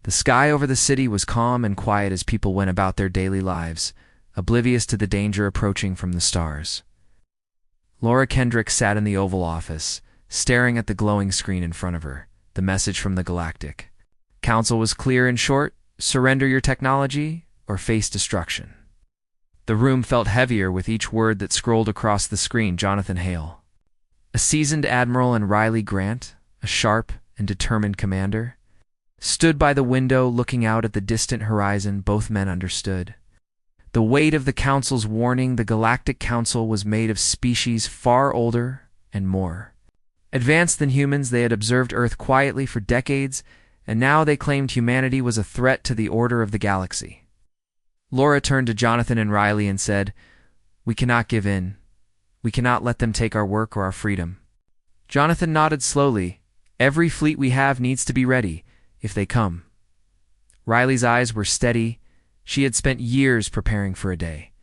The sky over the city was calm and quiet as people went about their daily lives, oblivious to the danger approaching from the stars. Laura Kendrick sat in the Oval Office, staring at the glowing screen in front of her, the message from the Galactic. Council was clear and short: surrender your technology or face destruction. The room felt heavier with each word that scrolled across the screen. Jonathan Hale, a seasoned admiral, and Riley Grant, a sharp and determined commander, stood by the window looking out at the distant horizon. Both men understood the weight of the Council's warning. The Galactic Council was made of species far older and more advanced than humans. They had observed Earth quietly for decades, and now they claimed humanity was a threat to the order of the galaxy. Laura turned to Jonathan and Riley and said, "We cannot give in. We cannot let them take our work or our freedom." Jonathan nodded slowly. "Every fleet we have needs to be ready if they come." Riley's eyes were steady. She had spent years preparing for a day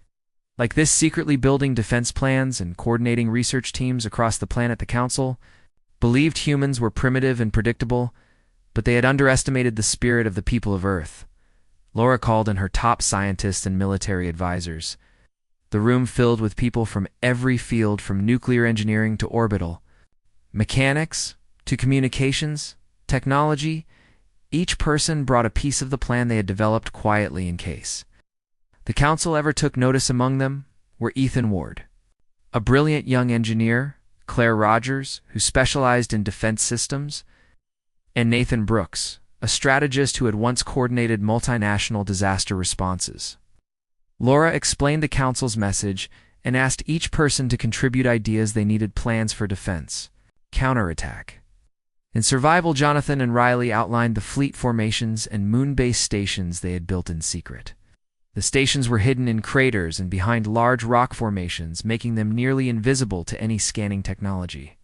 like this, secretly building defense plans and coordinating research teams across the planet. The Council believed humans were primitive and predictable, but they had underestimated the spirit of the people of Earth. Laura called in her top scientists and military advisors. The room filled with people from every field, from nuclear engineering to orbital mechanics to communications, technology. Each person brought a piece of the plan they had developed quietly in case the Council ever took notice. Among them were Ethan Ward, a brilliant young engineer, Claire Rogers, who specialized in defense systems, and Nathan Brooks, a strategist who had once coordinated multinational disaster responses. Laura explained the Council's message and asked each person to contribute ideas. They needed plans for defense, counterattack, and survival. Jonathan and Riley outlined the fleet formations and moon-based stations they had built in secret. The stations were hidden in craters and behind large rock formations, making them nearly invisible to any scanning technology.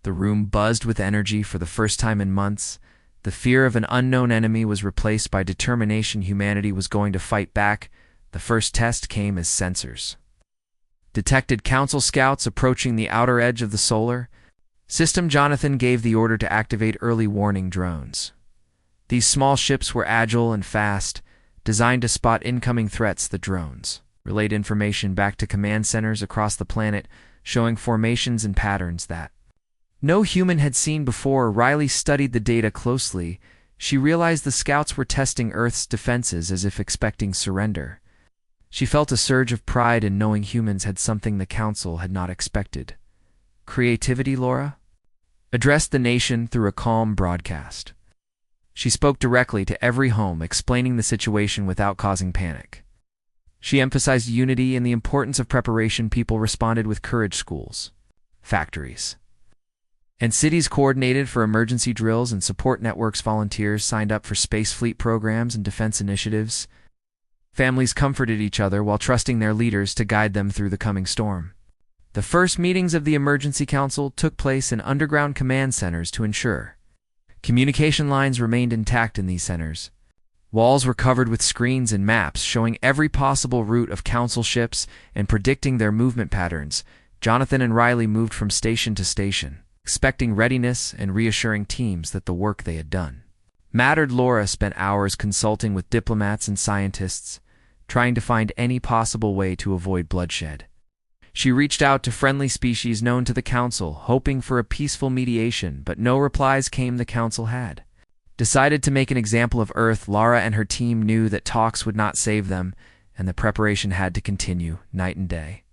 The room buzzed with energy for the first time in months. The fear of an unknown enemy was replaced by determination. Humanity was going to fight back. The first test came as sensors detected Council scouts approaching the outer edge of the solar system. Jonathan gave the order to activate early warning drones. These small ships were agile and fast, designed to spot incoming threats. The drones relayed information back to command centers across the planet, showing formations and patterns that no human had seen before. Riley studied the data closely. She realized the scouts were testing Earth's defenses as if expecting surrender. She felt a surge of pride in knowing humans had something the Council had not expected. Creativity. Laura addressed the nation through a calm broadcast. She spoke directly to every home, explaining the situation without causing panic. She emphasized unity and the importance of preparation. People responded with courage. Schools, factories, and cities coordinated for emergency drills and support networks. Volunteers signed up for space fleet programs and defense initiatives. Families comforted each other while trusting their leaders to guide them through the coming storm. The first meetings of the Emergency Council took place in underground command centers to ensure communication lines remained intact in these centers. Walls were covered with screens and maps showing every possible route of Council ships and predicting their movement patterns. Jonathan and Riley moved from station to station, expecting readiness and reassuring teams that the work they had done mattered. Laura spent hours consulting with diplomats and scientists, trying to find any possible way to avoid bloodshed. She reached out to friendly species known to the Council, hoping for a peaceful mediation, but no replies came. The Council had decided to make an example of Earth. Laura and her team knew that talks would not save them, and the preparation had to continue night and day.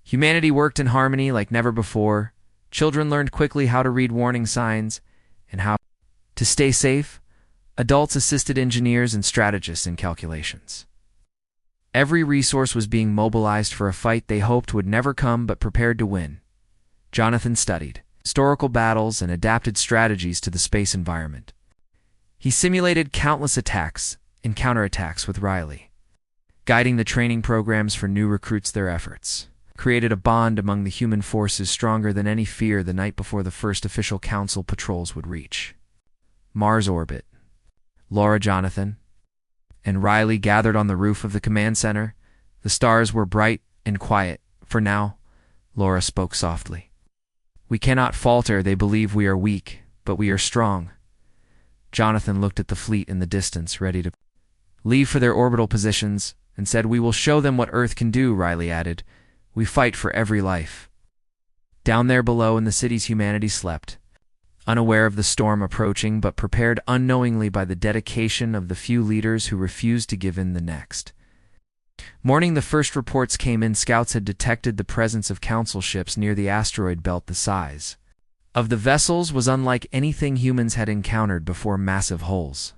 Humanity worked in harmony like never before. Children learned quickly how to read warning signs and how to stay safe. Adults assisted engineers and strategists in calculations. Every resource was being mobilized for a fight they hoped would never come, but prepared to win. Jonathan studied historical battles and adapted strategies to the space environment. He simulated countless attacks and counterattacks with Riley, guiding the training programs for new recruits. Their efforts created a bond among the human forces stronger than any fear. The night before the first official Council patrols would reach Mars orbit, Laura, Jonathan, and Riley gathered on the roof of the command center. The stars were bright and quiet. For now, Laura spoke softly. "We cannot falter. They believe we are weak, but we are strong. Jonathan looked at the fleet in the distance, ready to leave for their orbital positions, and said, "We will show them what Earth can do," Riley added. "We fight for every life." Down there below in the cities, humanity slept, unaware of the storm approaching, but prepared unknowingly by the dedication of the few leaders who refused to give in the next. Morning, the first reports came in. Scouts had detected the presence of council ships near the asteroid belt. The size of the vessels was unlike anything humans had encountered before. Massive hulls,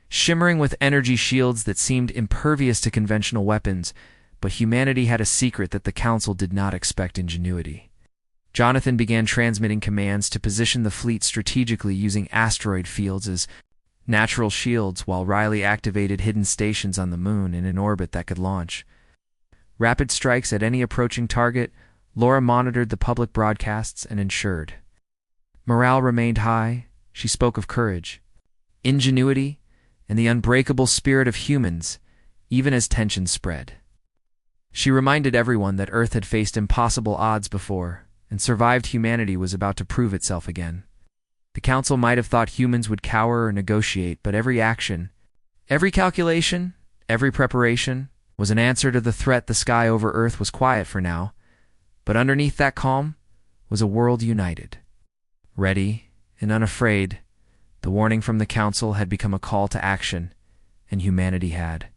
shimmering with energy shields that seemed impervious to conventional weapons, but humanity had a secret that the council did not expect: ingenuity. Jonathan began transmitting commands to position the fleet strategically using asteroid fields as natural shields, while Riley activated hidden stations on the moon in an orbit that could launch rapid strikes at any approaching target. Laura monitored the public broadcasts and ensured morale remained high. She spoke of courage, ingenuity, and the unbreakable spirit of humans, even as tensions spread. She reminded everyone that Earth had faced impossible odds before, and survived. Humanity was about to prove itself again. The council might have thought humans would cower or negotiate, but every action, every calculation, every preparation was an answer to the threat. The sky over Earth was quiet for now, but underneath that calm was a world united, ready and unafraid. The warning from the council had become a call to action, and humanity had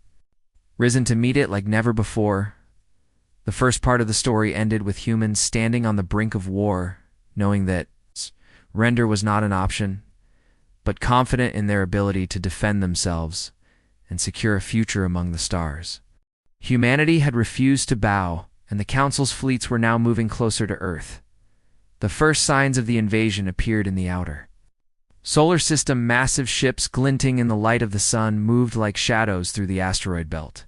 risen to meet it like never before. The first part of the story ended with humans standing on the brink of war, knowing that surrender was not an option, but confident in their ability to defend themselves and secure a future among the stars. Humanity had refused to bow, and the council's fleets were now moving closer to Earth. The first signs of the invasion appeared in the outer solar system. Massive ships glinting in the light of the sun moved like shadows through the asteroid belt.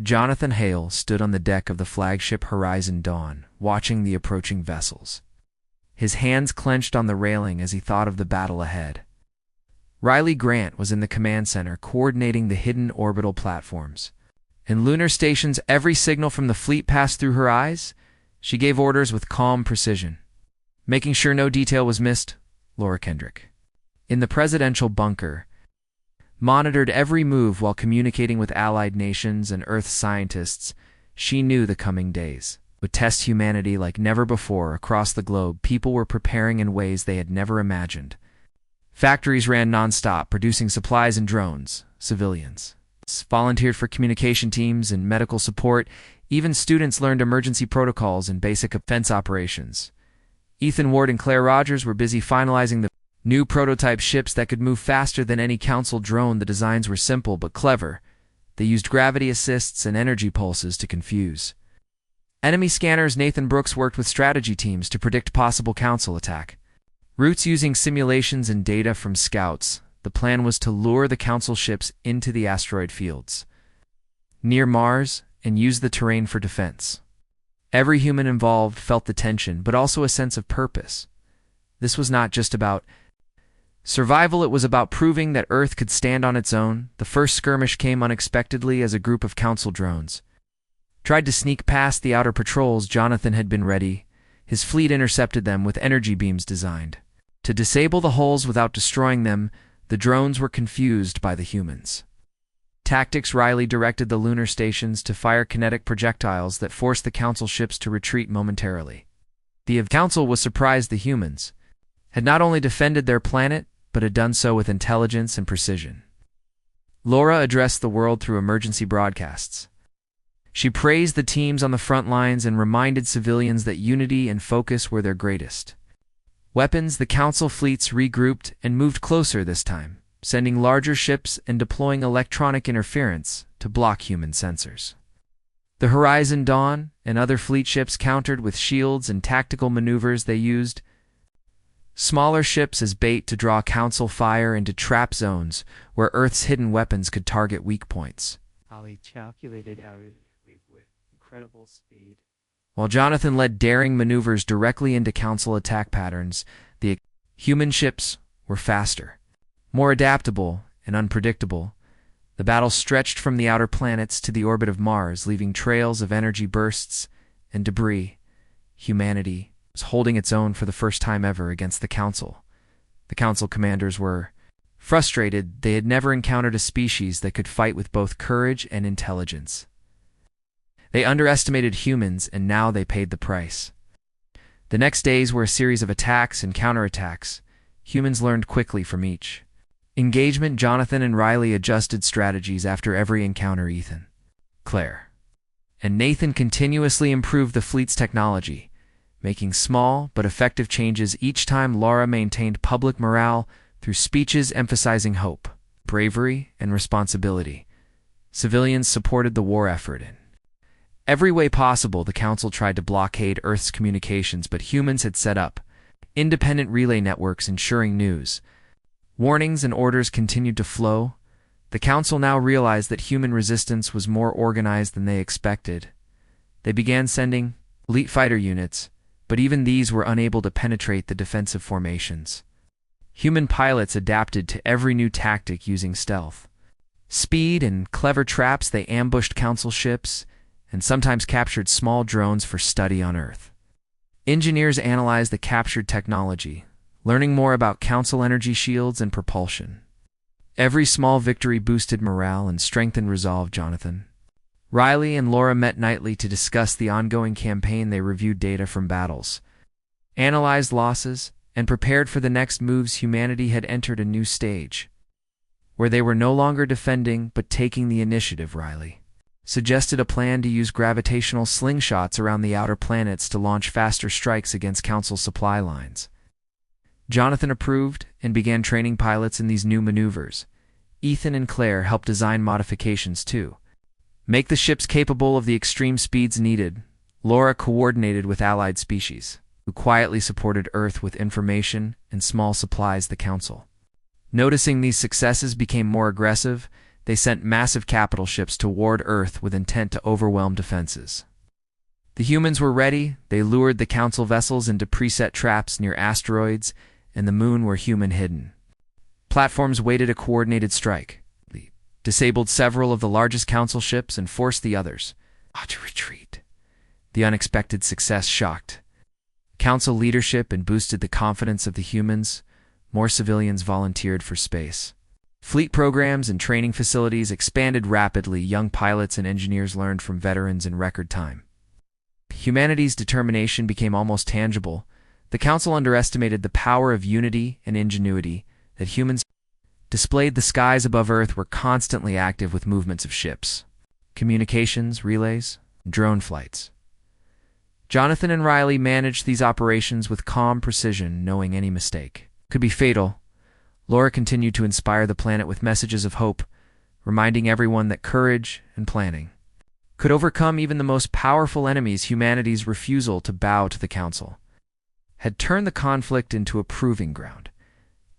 Jonathan Hale stood on the deck of the flagship Horizon Dawn, watching the approaching vessels. His hands clenched on the railing as he thought of the battle ahead. Riley Grant was in the command center, coordinating the hidden orbital platforms and lunar stations. Every signal from the fleet passed through her eyes. She gave orders with calm precision, making sure no detail was missed. Laura Kendrick, in the presidential bunker, monitored every move while communicating with allied nations and Earth scientists. She knew the coming days would test humanity like never before. Across the globe, people were preparing in ways they had never imagined. Factories ran non-stop, producing supplies and drones. Civilians volunteered for communication teams and medical support. Even students learned emergency protocols and basic defense operations. Ethan Ward and Claire Rogers were busy finalizing the new prototype ships that could move faster than any council drone. The designs were simple but clever. They used gravity assists and energy pulses to confuse enemy scanners. Nathan Brooks worked with strategy teams to predict possible council attack routes using simulations and data from scouts. The plan was to lure the council ships into the asteroid fields near Mars and use the terrain for defense. Every human involved felt the tension, but also a sense of purpose. This was not just about survival, it was about proving that Earth could stand on its own. The first skirmish came unexpectedly as a group of council drones tried to sneak past the outer patrols. Jonathan had been ready. His fleet intercepted them with energy beams designed to disable the hulls without destroying them. The drones were confused by the humans' tactics. Riley directed the lunar stations to fire kinetic projectiles that forced the council ships to retreat momentarily. The council was surprised. The humans had not only defended their planet, but had done so with intelligence and precision. Laura addressed the world through emergency broadcasts. She praised the teams on the front lines and reminded civilians that unity and focus were their greatest weapons. The council fleets regrouped and moved closer this time, sending larger ships and deploying electronic interference to block human sensors. The Horizon Dawn and other fleet ships countered with shields and tactical maneuvers. They used smaller ships as bait to draw council fire into trap zones where Earth's hidden weapons could target weak points. Ali calculated how it would with incredible speed. While Jonathan led daring maneuvers directly into council attack patterns, the human ships were faster, more adaptable, and unpredictable. The battle stretched from the outer planets to the orbit of Mars, leaving trails of energy bursts and debris. Humanity was holding its own for the first time ever against the council. The council commanders were Frustrated, they had never encountered a species that could fight with both courage and intelligence. They underestimated humans, and now they paid the price. The next days were a series of attacks and counterattacks. Humans learned quickly from each engagement. Jonathan and Riley adjusted strategies after every encounter. Ethan, Claire, and Nathan continuously improved the fleet's technology, making small but effective changes each time. Laura maintained public morale through speeches emphasizing hope, bravery, and responsibility. Civilians supported the war effort in every way possible. The Council tried to blockade Earth's communications, but humans had set up independent relay networks ensuring news, warnings, and orders continued to flow. The Council now realized that human resistance was more organized than they expected. They began sending elite fighter units, but even these were unable to penetrate the defensive formations. Human pilots adapted to every new tactic using stealth, speed, and clever traps. They ambushed Council ships and sometimes captured small drones for study on Earth. Engineers analyzed the captured technology, learning more about Council energy shields and propulsion. Every small victory boosted morale and strengthened resolve. Jonathan, Riley, and Laura met nightly to discuss the ongoing campaign. They reviewed data from battles, analyzed losses, and prepared for the next moves. Humanity had entered a new stage, where they were no longer defending but taking the initiative. Riley suggested a plan to use gravitational slingshots around the outer planets to launch faster strikes against Council supply lines. Jonathan approved and began training pilots in these new maneuvers. Ethan and Claire helped design modifications to make the ships capable of the extreme speeds needed. Laura coordinated with allied species, who quietly supported Earth with information and small supplies. The Council, noticing these successes, became more aggressive. They sent massive capital ships toward Earth with intent to overwhelm defenses. The humans were ready. They lured the Council vessels into preset traps near asteroids and the moon where human hidden platforms waited a coordinated strike. They disabled several of the largest Council ships and forced the others to retreat. The unexpected success shocked Council leadership and boosted the confidence of the humans. More civilians volunteered for space fleet programs and training facilities expanded rapidly. Young pilots and engineers learned from veterans in record time. Humanity's determination became almost tangible. The Council underestimated the power of unity and ingenuity that humans displayed. The skies above Earth were constantly active with movements of ships, communications, relays, and drone flights. Jonathan and Riley managed these operations with calm precision, knowing any mistake could be fatal. Laura continued to inspire the planet with messages of hope, reminding everyone that courage and planning could overcome even the most powerful enemies. Humanity's refusal to bow to the Council had turned the conflict into a proving ground.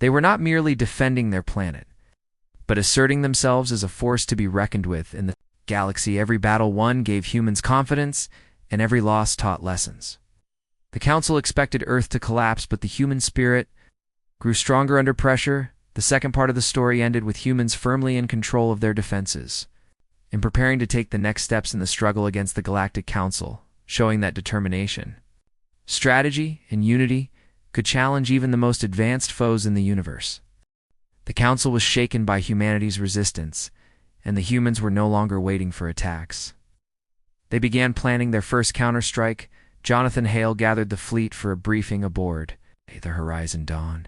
They were not merely defending their planet, but asserting themselves as a force to be reckoned with in the galaxy. Every battle won gave humans confidence, and every loss taught lessons. The Council expected Earth to collapse, but the human spirit grew stronger under pressure. The second part of the story ended with humans firmly in control of their defenses, in preparing to take the next steps in the struggle against the Galactic Council, showing that determination, strategy, and unity could challenge even the most advanced foes in the universe. The Council was shaken by humanity's resistance, and the humans were no longer waiting for attacks. They began planning their first counterstrike. Jonathan Hale gathered the fleet for a briefing aboard the Horizon Dawn.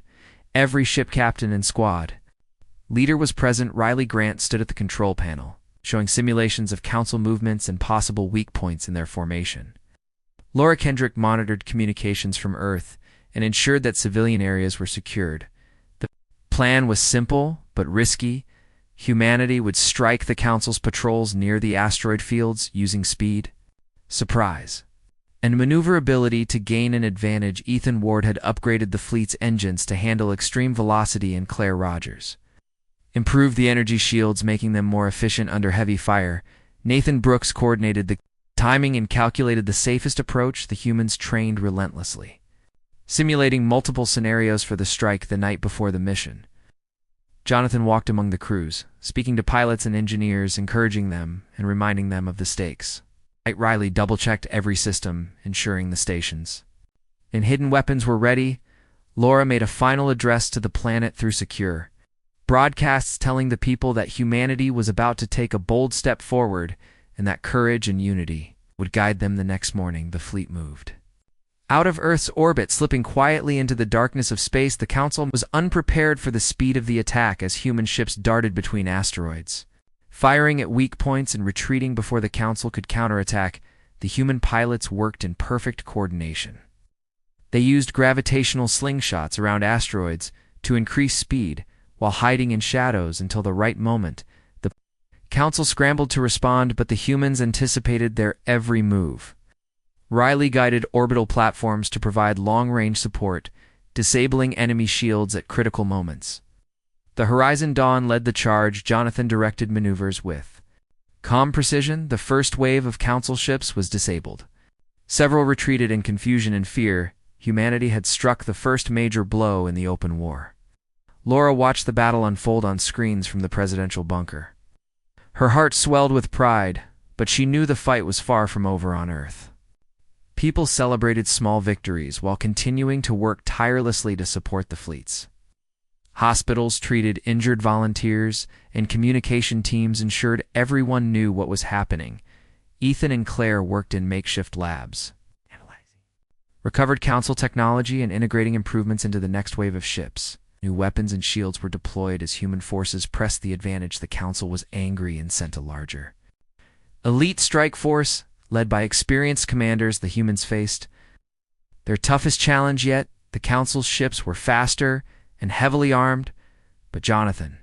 Every ship captain and squad leader was present. Riley Grant stood at the control panel, showing simulations of Council movements and possible weak points in their formation. Laura Kendrick monitored communications from Earth and ensured that civilian areas were secured. The plan was simple but risky. Humanity would strike the Council's patrols near the asteroid fields using speed, surprise, and maneuverability to gain an advantage. Ethan Ward had upgraded the fleet's engines to handle extreme velocity, and Claire Rogers improved the energy shields, making them more efficient under heavy fire. Nathan Brooks coordinated the timing and calculated the safest approach. The humans trained relentlessly, simulating multiple scenarios for the strike the night before the mission. Jonathan walked among the crews, speaking to pilots and engineers, encouraging them and reminding them of the stakes. Riley double-checked every system, ensuring the stations and hidden weapons were ready. Laura made a final address to the planet through secure broadcasts telling the people that humanity was about to take a bold step forward and that courage and unity would guide them. The next morning, the fleet moved out of Earth's orbit, slipping quietly into the darkness of space. The Council was unprepared for the speed of the attack as human ships darted between asteroids. Firing at weak points and retreating before the Council could counterattack, the human pilots worked in perfect coordination. They used gravitational slingshots around asteroids to increase speed while hiding in shadows until the right moment. The Council scrambled to respond, but the humans anticipated their every move. Riley guided orbital platforms to provide long-range support, disabling enemy shields at critical moments. The Horizon Dawn led the charge. Jonathan directed maneuvers with calm precision. The first wave of Council ships was disabled. Several retreated in confusion and fear. Humanity had struck the first major blow in the open war. Laura watched the battle unfold on screens from the presidential bunker. Her heart swelled with pride, but she knew the fight was far from over on Earth. People celebrated small victories while continuing to work tirelessly to support the fleets. Hospitals treated injured volunteers, and communication teams ensured everyone knew what was happening. Ethan and Claire worked in makeshift labs, recovered Council technology and integrating improvements into the next wave of ships. New weapons and shields were deployed as human forces pressed the advantage. The Council was angry and sent a larger elite strike force, led by experienced commanders. The humans faced their toughest challenge yet. The Council's ships were faster and heavily armed, but Jonathan,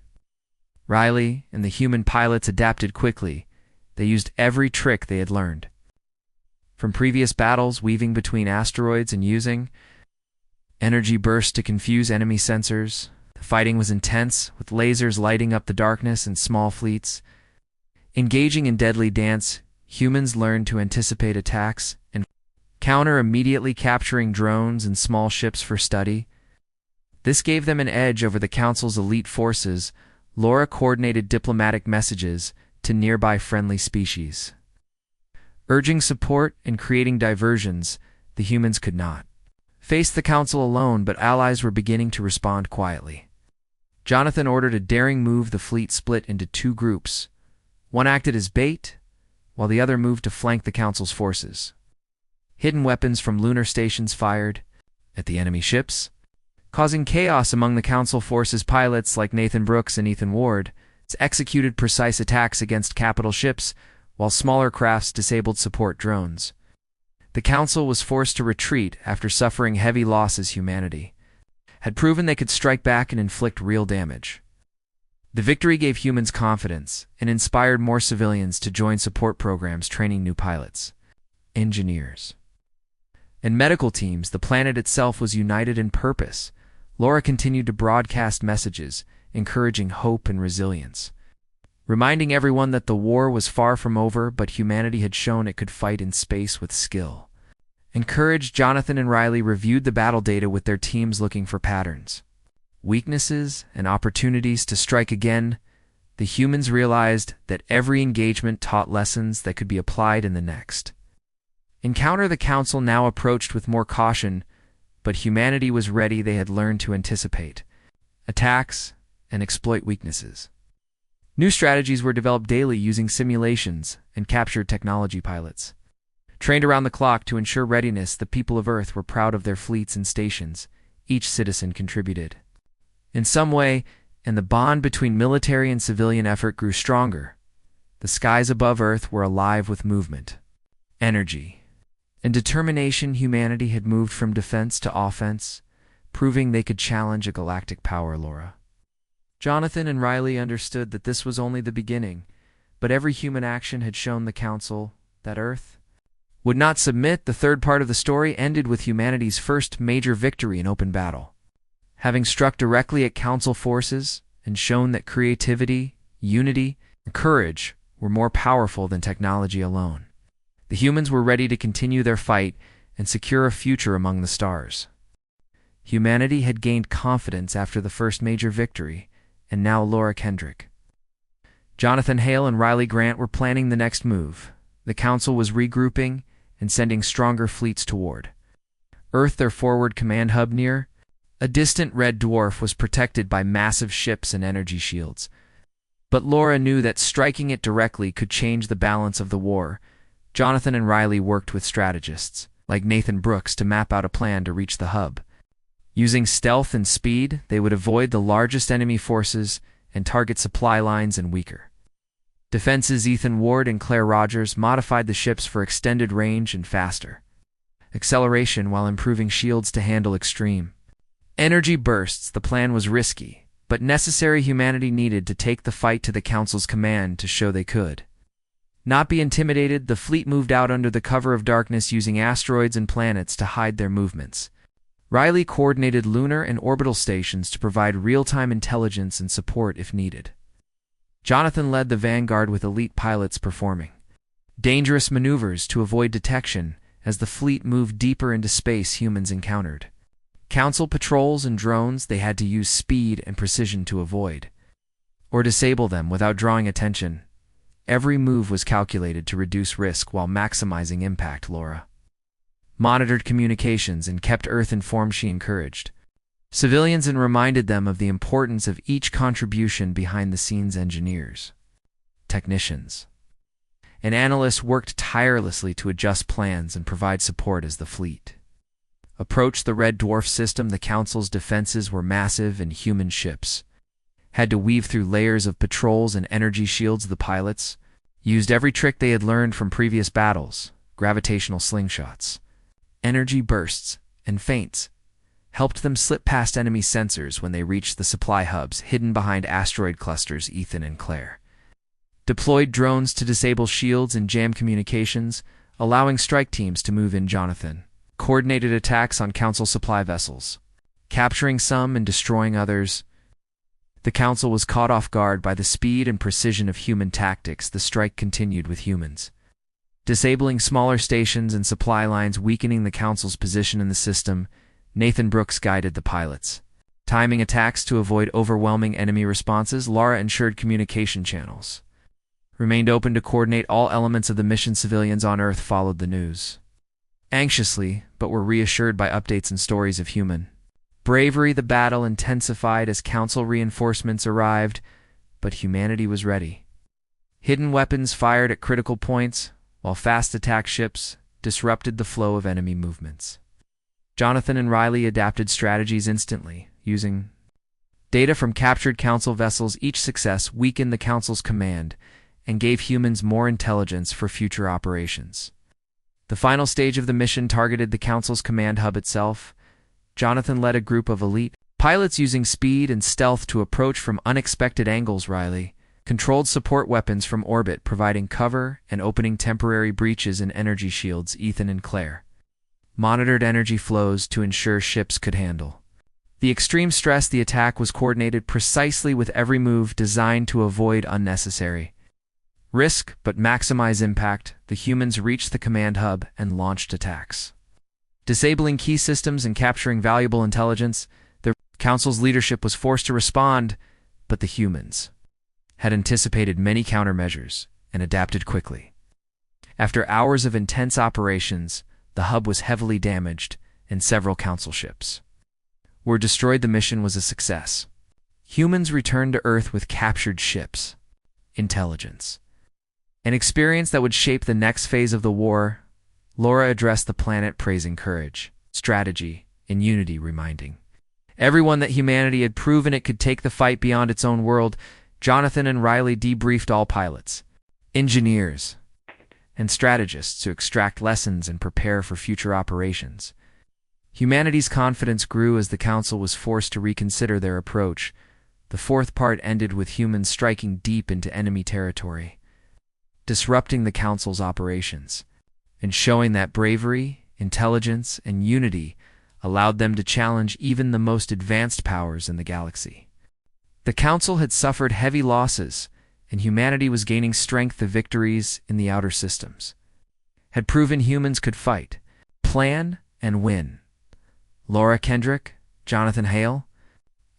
Riley, and the human pilots adapted quickly. They used every trick they had learned from previous battles, weaving between asteroids and using energy bursts to confuse enemy sensors. The fighting was intense, with lasers lighting up the darkness and small fleets engaging in deadly dance. Humans learned to anticipate attacks and counter, immediately capturing drones and small ships for study. This gave them an edge over the Council's elite forces. Laura coordinated diplomatic messages to nearby friendly species, urging support and creating diversions. The humans could not face the Council alone, but allies were beginning to respond quietly. Jonathan ordered a daring move. The fleet split into two groups. One acted as bait, while the other moved to flank the Council's forces. Hidden weapons from lunar stations fired at the enemy ships, causing chaos among the Council forces. Pilots like Nathan Brooks and Ethan Ward executed precise attacks against capital ships, while smaller crafts disabled support drones. The Council was forced to retreat after suffering heavy losses. Humanity had proven they could strike back and inflict real damage. The victory gave humans confidence and inspired more civilians to join support programs training new pilots, engineers, and medical teams. The planet itself was united in purpose. Laura continued to broadcast messages, encouraging hope and resilience, reminding everyone that the war was far from over, but humanity had shown it could fight in space with skill. Encouraged, Jonathan and Riley reviewed the battle data with their teams, looking for patterns, weaknesses, and opportunities to strike again. The humans realized that every engagement taught lessons that could be applied in the next encounter. The Council now approached with more caution, but humanity was ready. They had learned to anticipate attacks and exploit weaknesses. New strategies were developed daily using simulations and captured technology pilots, trained around the clock to ensure readiness. The people of Earth were proud of their fleets and stations. Each citizen contributed in some way, and the bond between military and civilian effort grew stronger. The skies above Earth were alive with movement, energy, and determination. Humanity had moved from defense to offense, proving they could challenge a galactic power. Laura, Jonathan, and Riley understood that this was only the beginning, but every human action had shown the Council that Earth would not submit. The third part of the story ended with humanity's first major victory in open battle. Having struck directly at Council forces and shown that creativity, unity, and courage were more powerful than technology alone, the humans were ready to continue their fight and secure a future among the stars. Humanity had gained confidence after the first major victory, and now Laura Kendrick, Jonathan Hale, and Riley Grant were planning the next move. The Council was regrouping and sending stronger fleets toward Earth, their forward command hub near A distant red dwarf was protected by massive ships and energy shields. But Laura knew that striking it directly could change the balance of the war. Jonathan and Riley worked with strategists, like Nathan Brooks, to map out a plan to reach the hub. Using stealth and speed, they would avoid the largest enemy forces and target supply lines and weaker defenses. Ethan Ward and Claire Rogers modified the ships for extended range and faster acceleration while improving shields to handle extreme energy bursts. The plan was risky, but necessary. Humanity needed to take the fight to the Council's command to show they could not be intimidated. The fleet moved out under the cover of darkness, using asteroids and planets to hide their movements. Riley coordinated lunar and orbital stations to provide real-time intelligence and support if needed. Jonathan led the vanguard with elite pilots performing dangerous maneuvers to avoid detection. As the fleet moved deeper into space, humans encountered Council patrols and drones. They had to use speed and precision to avoid or disable them without drawing attention. Every move was calculated to reduce risk while maximizing impact. Laura monitored communications and kept Earth informed. She encouraged civilians and reminded them of the importance of each contribution. Behind the scenes, engineers, technicians, and analysts worked tirelessly to adjust plans and provide support as the fleet approached the red dwarf system. The Council's defenses were massive, and human ships had to weave through layers of patrols and energy shields. The pilots used every trick they had learned from previous battles. Gravitational slingshots, energy bursts, and feints helped them slip past enemy sensors when they reached the supply hubs hidden behind asteroid clusters. Ethan and Claire deployed drones to disable shields and jam communications, allowing strike teams to move in. Jonathan coordinated attacks on Council supply vessels, capturing some and destroying others. The Council was caught off guard by the speed and precision of human tactics. The strike continued, with humans disabling smaller stations and supply lines, weakening the Council's position in the system. Nathan Brooks guided the pilots, timing attacks to avoid overwhelming enemy responses. Laura ensured communication channels remained open to coordinate all elements of the mission. Civilians on Earth followed the news anxiously, but were reassured by updates and stories of human bravery. The battle intensified as Council reinforcements arrived, but humanity was ready. Hidden weapons fired at critical points, while fast attack ships disrupted the flow of enemy movements. Jonathan and Riley adapted strategies instantly, using data from captured Council vessels. Each success weakened the Council's command and gave humans more intelligence for future operations. The final stage of the mission targeted the Council's command hub itself. Jonathan led a group of elite pilots using speed and stealth to approach from unexpected angles. Riley controlled support weapons from orbit, providing cover and opening temporary breaches in energy shields. Ethan and Claire monitored energy flows to ensure ships could handle the extreme stress. The attack was coordinated precisely, with every move designed to avoid unnecessary risk but maximize impact. The humans reached the command hub and launched attacks, disabling key systems and capturing valuable intelligence. The Council's leadership was forced to respond, but the humans had anticipated many countermeasures and adapted quickly. After hours of intense operations, the hub was heavily damaged and several Council ships were destroyed. The mission was a success. Humans returned to Earth with captured ships, intelligence, an experience that would shape the next phase of the war. Laura addressed the planet, praising courage, strategy, and unity, reminding everyone that humanity had proven it could take the fight beyond its own world. Jonathan and Riley debriefed all pilots, engineers, and strategists to extract lessons and prepare for future operations. Humanity's confidence grew as the Council was forced to reconsider their approach. The fourth part ended with humans striking deep into enemy territory, disrupting the Council's operations, and showing that bravery, intelligence, and unity allowed them to challenge even the most advanced powers in the galaxy. The Council had suffered heavy losses, and humanity was gaining strength. The victories in the outer systems had proven humans could fight, plan, and win. Laura Kendrick, Jonathan Hale,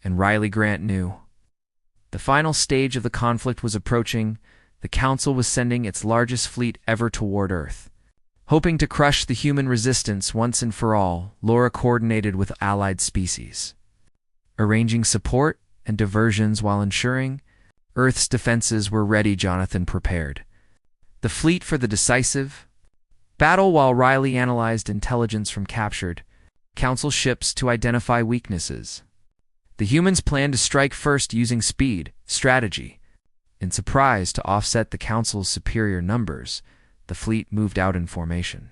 and Riley Grant knew the final stage of the conflict was approaching. The Council was sending its largest fleet ever toward Earth, hoping to crush the human resistance once and for all. Laura coordinated with allied species, arranging support and diversions while ensuring Earth's defenses were ready. Jonathan prepared the fleet for the decisive battle while Riley analyzed intelligence from captured Council ships to identify weaknesses. The humans planned to strike first using speed, strategy, and surprise to offset the Council's superior numbers. The fleet moved out in formation,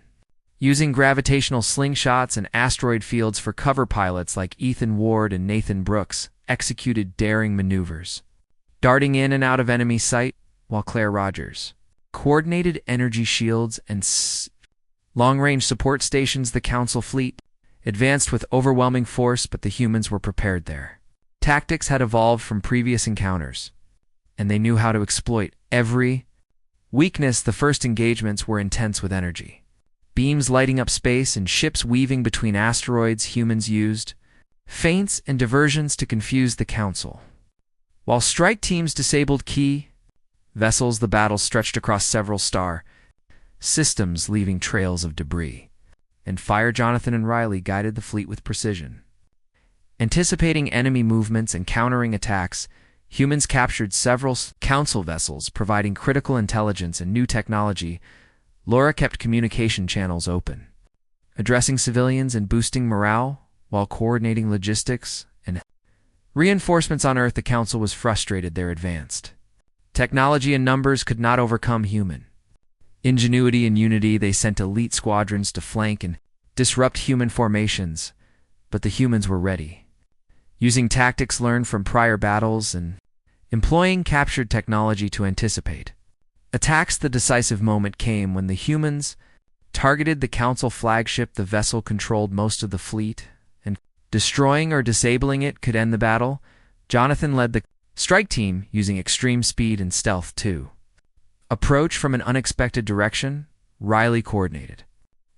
using gravitational slingshots and asteroid fields for cover. Pilots like Ethan Ward and Nathan Brooks executed daring maneuvers, darting in and out of enemy sight, while Claire Rogers coordinated energy shields and long-range support stations. The Council fleet advanced with overwhelming force, but the humans were prepared. Their tactics had evolved from previous encounters, and they knew how to exploit every weakness. The first engagements were intense with energy beams lighting up space and ships weaving between asteroids. Humans used feints and diversions to confuse the Council, while strike teams disabled key vessels. The battle stretched across several star systems, leaving trails of debris and fire. Jonathan and Riley guided the fleet with precision, anticipating enemy movements and countering attacks. Humans captured several Council vessels, providing critical intelligence and new technology. Laura kept communication channels open, addressing civilians and boosting morale while coordinating logistics and reinforcements on Earth. The Council was frustrated. Their advanced technology and numbers could not overcome human ingenuity and unity. They sent elite squadrons to flank and disrupt human formations, but the humans were ready, using tactics learned from prior battles and employing captured technology to anticipate attacks. The decisive moment came when the humans targeted the Council flagship. The vessel controlled most of the fleet, and destroying or disabling it could end the battle. Jonathan led the strike team, using extreme speed and stealth to approach from an unexpected direction. Riley coordinated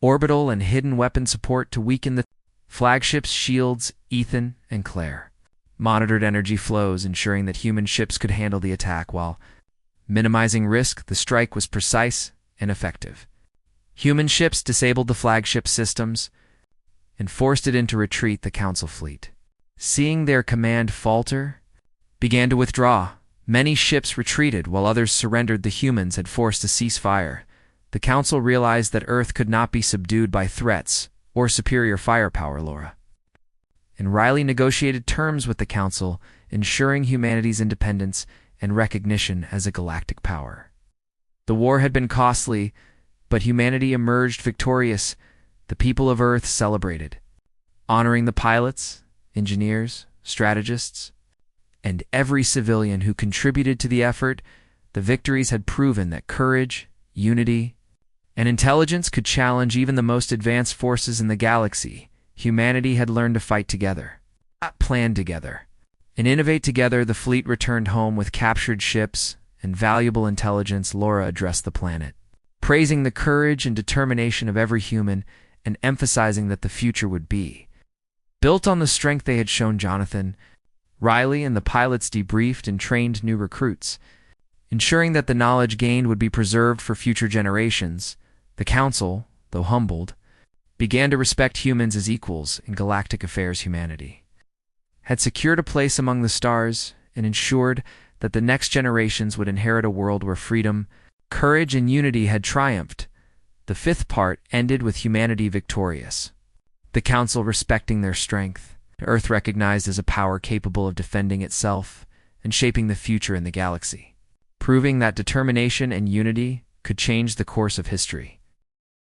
orbital and hidden weapon support to weaken the flagship's shields. Ethan and Claire monitored energy flows, ensuring that human ships could handle the attack while minimizing risk. The strike was precise and effective. Human ships disabled the flagship systems and forced it into retreat. The Council fleet, seeing their command falter, began to withdraw. Many ships retreated while others surrendered. The humans had forced a ceasefire. The Council realized that Earth could not be subdued by threats or superior firepower. Laura and Riley negotiated terms with the Council, ensuring humanity's independence and recognition as a galactic power. The war had been costly, but humanity emerged victorious. The people of Earth celebrated, honoring the pilots, engineers, strategists, and every civilian who contributed to the effort. The victories had proven that courage, unity, and intelligence could challenge even the most advanced forces in the galaxy. Humanity had learned to fight together, plan together, and innovate together. The fleet returned home with captured ships and valuable intelligence. Laura addressed the planet, praising the courage and determination of every human and emphasizing that the future would be built on the strength they had shown. Jonathan, Riley, and the pilots debriefed and trained new recruits, ensuring that the knowledge gained would be preserved for future generations. The Council, though humbled, began to respect humans as equals in galactic affairs. Humanity had secured a place among the stars and ensured that the next generations would inherit a world where freedom, courage, and unity had triumphed. The fifth part ended with humanity victorious, the Council respecting their strength, Earth recognized as a power capable of defending itself and shaping the future in the galaxy, proving that determination and unity could change the course of history.